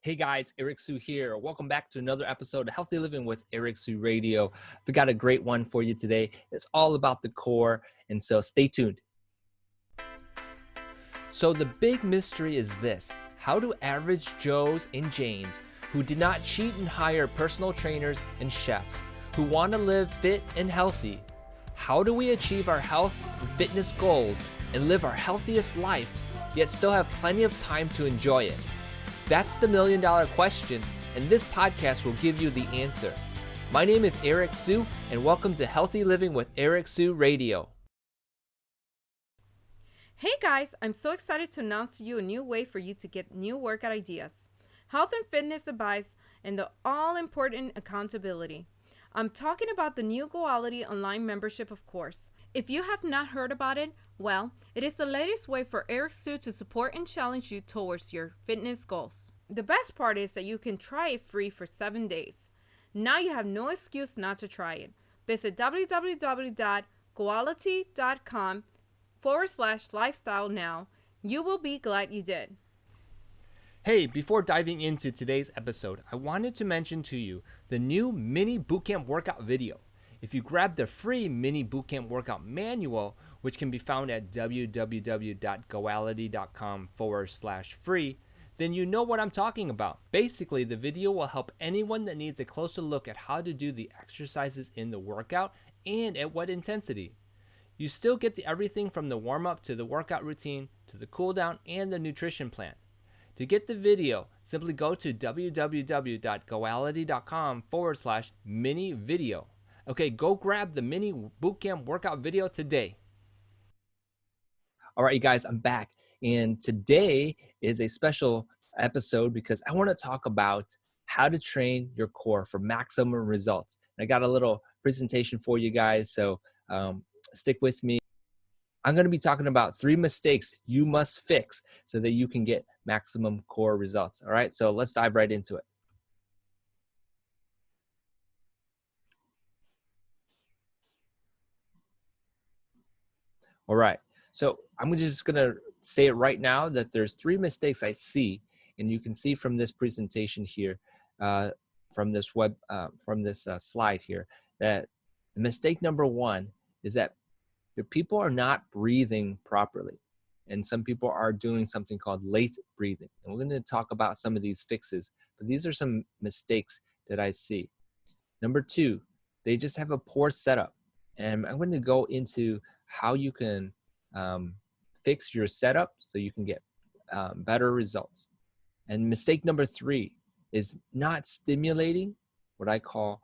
Hey guys, Eric Sue here. Welcome back to another episode of Healthy Living with Eric Sue Radio. We got a great one for you today. It's all about the core, and so stay tuned. So the big mystery is this: how do average Joes and Janes who did not cheat and hire personal trainers and chefs, who want to live fit and healthy, how do we achieve our health and fitness goals and live our healthiest life, yet still have plenty of time to enjoy it? That's the million-dollar question, and this podcast will give you the answer. My name is Eric Sue, and welcome to Healthy Living with Eric Sue Radio. Hey guys, I'm so excited to announce to you a new way for you to get new workout ideas, health and fitness advice, and the all-important accountability. I'm talking about the new Goality online membership, of course. If you have not heard about it, well, it is the latest way for Eric Sue to support and challenge you towards your fitness goals. The best part is that you can try it free for 7 days. Now you have no excuse not to try it. Visit www.goality.com/lifestyle now. You will be glad you did. Hey, before diving into today's episode, I wanted to mention to you the new mini bootcamp workout video. If you grab the free mini bootcamp workout manual, which can be found at www.goality.com/free, then you know what I'm talking about. Basically, the video will help anyone that needs a closer look at how to do the exercises in the workout and at what intensity. You still get everything from the warm-up to the workout routine to the cool down and the nutrition plan. To get the video, simply go to www.goality.com/mini video. Okay, go grab the mini bootcamp workout video today. All right, you guys, I'm back. And today is a special episode because I want to talk about how to train your core for maximum results. I got a little presentation for you guys, so stick with me. I'm going to be talking about 3 mistakes you must fix so that you can get maximum core results. All right, so let's dive right into it. All right, so I'm just going to say it right now that there's 3 mistakes I see, and you can see from this presentation here, from this slide here, that mistake number 1 is that your people are not breathing properly. And some people are doing something called late breathing. And we're going to talk about some of these fixes, but these are some mistakes that I see. Number 2, they just have a poor setup. And I'm going to go into how you can fix your setup so you can get better results. And mistake number 3 is not stimulating, what I call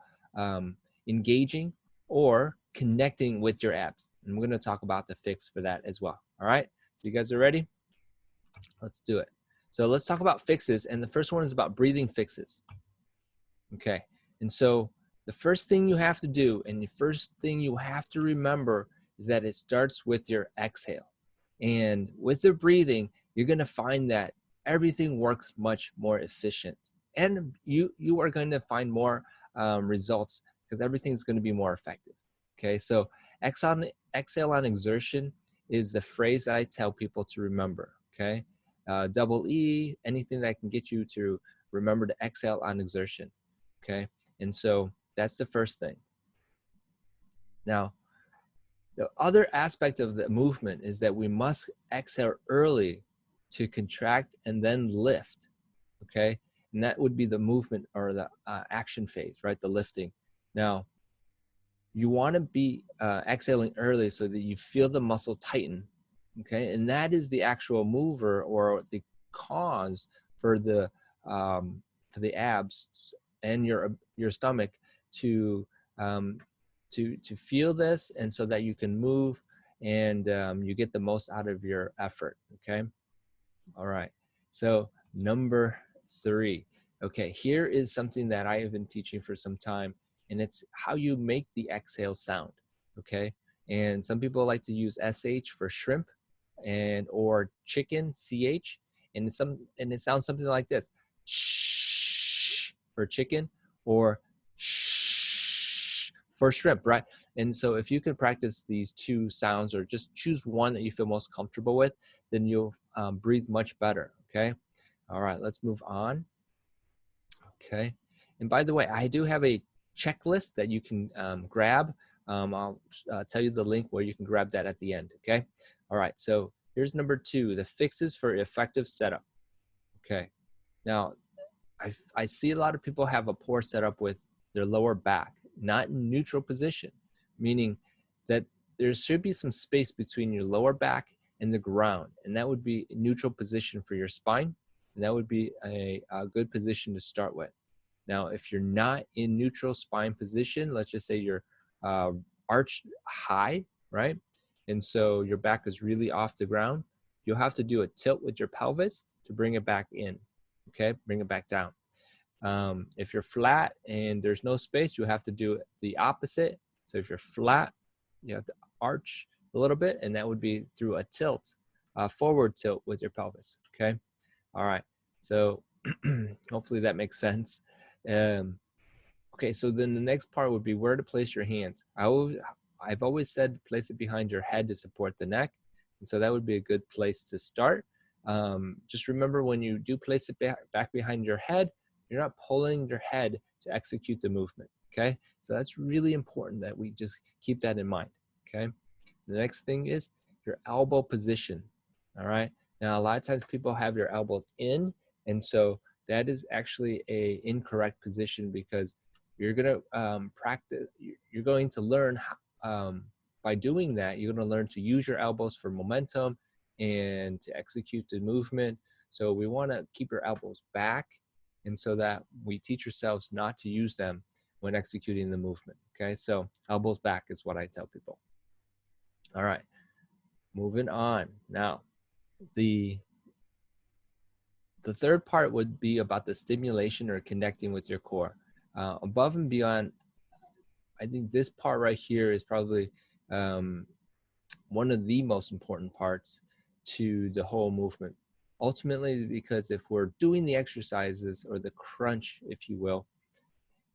engaging or connecting with your abs. And we're going to talk about the fix for that as well. All right, so you guys are ready? Let's do it. So let's talk about fixes. And the first one is about breathing fixes. Okay, and so the first thing you have to do and the first thing you have to remember is that it starts with your exhale. And with the breathing, you're going to find that everything works much more efficient. And you are going to find more results because everything's going to be more effective. Okay, so exhale on exertion is the phrase that I tell people to remember. Okay, double E, anything that can get you to remember to exhale on exertion. Okay, and so that's the first thing. Now, the other aspect of the movement is that we must exhale early to contract and then lift. Okay, and that would be the movement or the action phase, right? The lifting. Now, you want to be exhaling early so that you feel the muscle tighten, okay? And that is the actual mover or the cause for the abs and your stomach to feel this, and so that you can move and you get the most out of your effort. Okay. All right. So number 3. Okay, here is something that I have been teaching for some time, and it's how you make the exhale sound. Okay, and some people like to use SH for shrimp and or chicken, CH, and it sounds something like this: shh for chicken or shh for shrimp, right? And so if you can practice these 2 sounds or just choose one that you feel most comfortable with, then you'll breathe much better. Okay, all right, let's move on. Okay. And by the way, I do have a checklist that you can grab. I'll tell you the link where you can grab that at the end. Okay. All right. So here's number 2, the fixes for effective setup. Okay. Now, I see a lot of people have a poor setup with their lower back, not in neutral position, meaning that there should be some space between your lower back and the ground, and that would be a neutral position for your spine, and that would be a good position to start with. Now, if you're not in neutral spine position, let's just say you're arched high, right? And so your back is really off the ground, you'll have to do a tilt with your pelvis to bring it back in, okay? Bring it back down. If you're flat and there's no space, you have to do the opposite. So if you're flat, you have to arch a little bit, and that would be through a tilt, forward tilt with your pelvis, okay? All right, so hopefully that makes sense. Okay, so then the next part would be where to place your hands. I've always said place it behind your head to support the neck, and so that would be a good place to start. Just remember, when you do place it back behind your head, you're not pulling your head to execute the movement, okay? So that's really important that we just keep that in mind, okay? The next thing is your elbow position, all right? Now, a lot of times people have your elbows in, and so that is actually a incorrect position, because you're going to practice, you're going to learn by doing that, you're going to learn to use your elbows for momentum and to execute the movement. So we want to keep your elbows back, and so that we teach ourselves not to use them when executing the movement, okay? So elbows back is what I tell people. All right, moving on. Now, the third part would be about the stimulation or connecting with your core. Above and beyond, I think this part right here is probably one of the most important parts to the whole movement. Ultimately, because if we're doing the exercises or the crunch, if you will,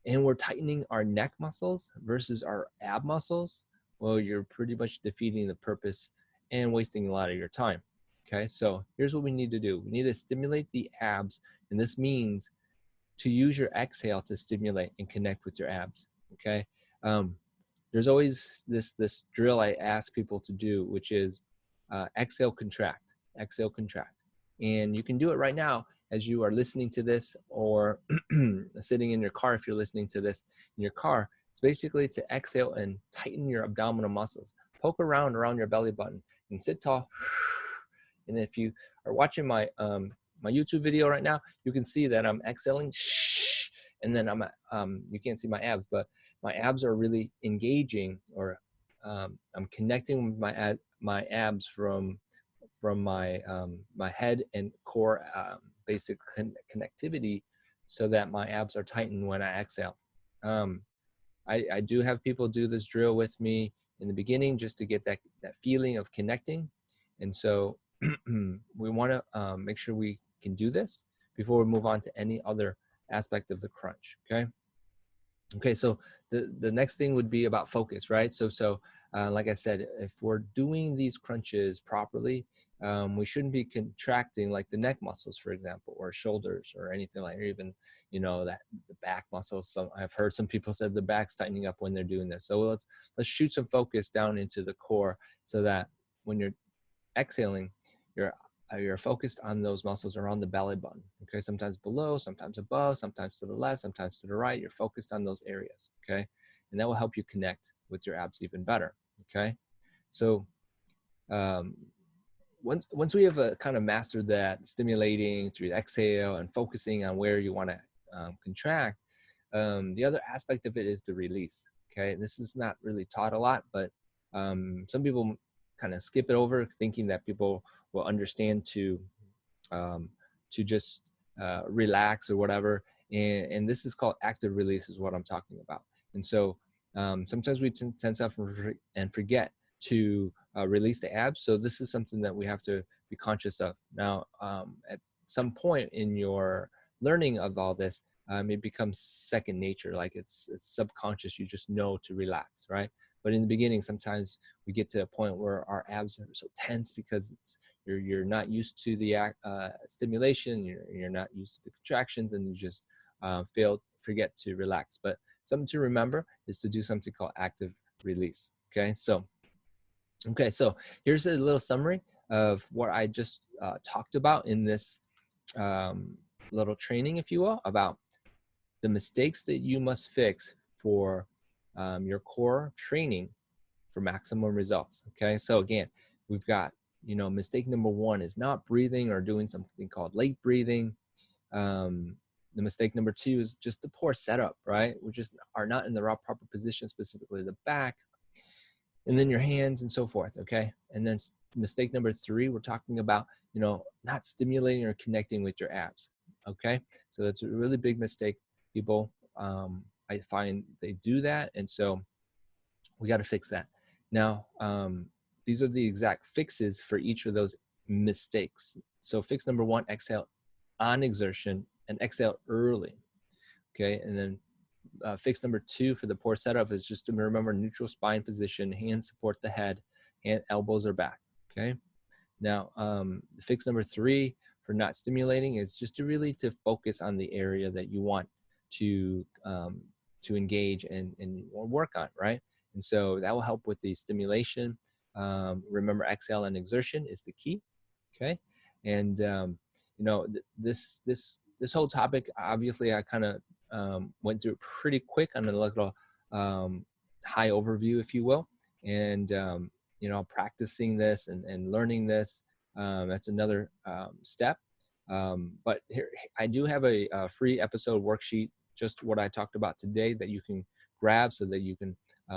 and we're tightening our neck muscles versus our ab muscles, well, you're pretty much defeating the purpose and wasting a lot of your time. Okay, so here's what we need to do. We need to stimulate the abs, and this means to use your exhale to stimulate and connect with your abs. Okay, there's always this drill I ask people to do, which is exhale, contract, exhale, contract. And you can do it right now as you are listening to this, or sitting in your car if you're listening to this in your car. It's basically to exhale and tighten your abdominal muscles. Poke around your belly button and sit tall. And if you are watching my my YouTube video right now, you can see that I'm exhaling, and then you can't see my abs, but my abs are really engaging, or I'm connecting with my abs from my my head and core basic connectivity, so that my abs are tightened when I exhale. I do have people do this drill with me in the beginning, just to get that feeling of connecting. And so we want to make sure we can do this before we move on to any other aspect of the crunch, okay? Okay, so the next thing would be about focus, right? So like I said, if we're doing these crunches properly, we shouldn't be contracting like the neck muscles, for example, or shoulders, or anything like, or even, you know, that the back muscles. I've heard some people said the back's tightening up when they're doing this. So let's shoot some focus down into the core, so that when you're exhaling, you're focused on those muscles around the belly button, okay? Sometimes below, sometimes above, sometimes to the left, sometimes to the right. You're focused on those areas, okay? And that will help you connect with your abs even better, okay? So once we have kind of mastered that, stimulating through the exhale and focusing on where you want to contract, the other aspect of it is the release, okay? And this is not really taught a lot, but some people kind of skip it over, thinking that people will understand to just relax or whatever. And this is called active release, is what I'm talking about. And so sometimes we tense up and forget to release the abs. So this is something that we have to be conscious of. Now, at some point in your learning of all this, it becomes second nature, like it's subconscious. You just know to relax, right? But in the beginning, sometimes we get to a point where our abs are so tense because you're not used to the stimulation, you're not used to the contractions, and you just forget to relax. But something to remember is to do something called active release. Okay, so here's a little summary of what I just talked about in this little training, if you will, about the mistakes that you must fix for your core training for maximum results. Okay, so again, we've got, mistake number 1 is not breathing or doing something called late breathing. The mistake number 2 is just the poor setup, right? We just are not in the proper position, specifically the back, and then your hands and so forth. Okay, and then mistake number 3, we're talking about, not stimulating or connecting with your abs. Okay, so that's a really big mistake. People, I find they do that, and so we got to fix that. Now, these are the exact fixes for each of those mistakes. So fix number 1, exhale on exertion and exhale early. Okay, and then fix number 2 for the poor setup is just to remember neutral spine position, hands support the head, and elbows are back. Okay, now fix number 3 for not stimulating is just to focus on the area that you want to engage and work on, right? And so that will help with the stimulation. Remember, exhale and exertion is the key. Okay, and this whole topic, obviously, I kind of went through it pretty quick on a little high overview, if you will, and practicing this and learning this, that's another step. But here, I do have a free episode worksheet, just what I talked about today, that you can grab so that you can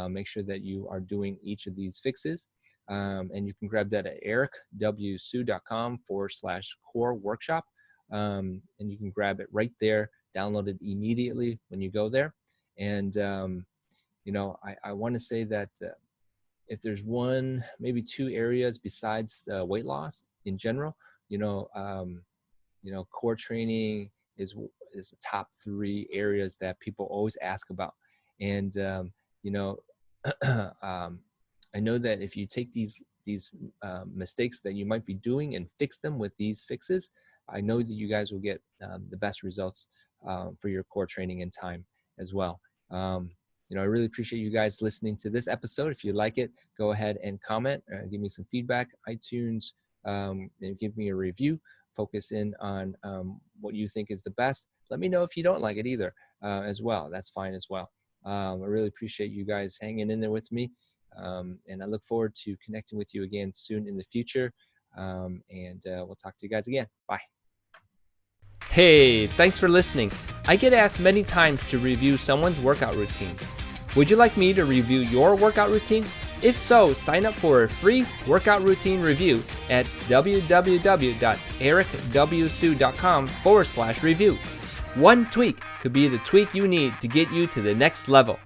make sure that you are doing each of these fixes. And you can grab that at ericwsu.com/core workshop. And you can grab it right there, download it immediately when you go there. And, I want to say that if there's one, maybe 2 areas besides weight loss in general, core training is the top 3 areas that people always ask about. And, I know that if you take these mistakes that you might be doing and fix them with these fixes, I know that you guys will get the best results for your core training in time as well. I really appreciate you guys listening to this episode. If you like it, go ahead and comment, give me some feedback, iTunes, and give me a review. Focus in on what you think is the best. Let me know if you don't like it either as well. That's fine as well. I really appreciate you guys hanging in there with me. And I look forward to connecting with you again soon in the future. And we'll talk to you guys again. Bye. Hey, thanks for listening. I get asked many times to review someone's workout routine. Would you like me to review your workout routine? If so, sign up for a free workout routine review at www.ericwsu.com/review. One tweak could be the tweak you need to get you to the next level.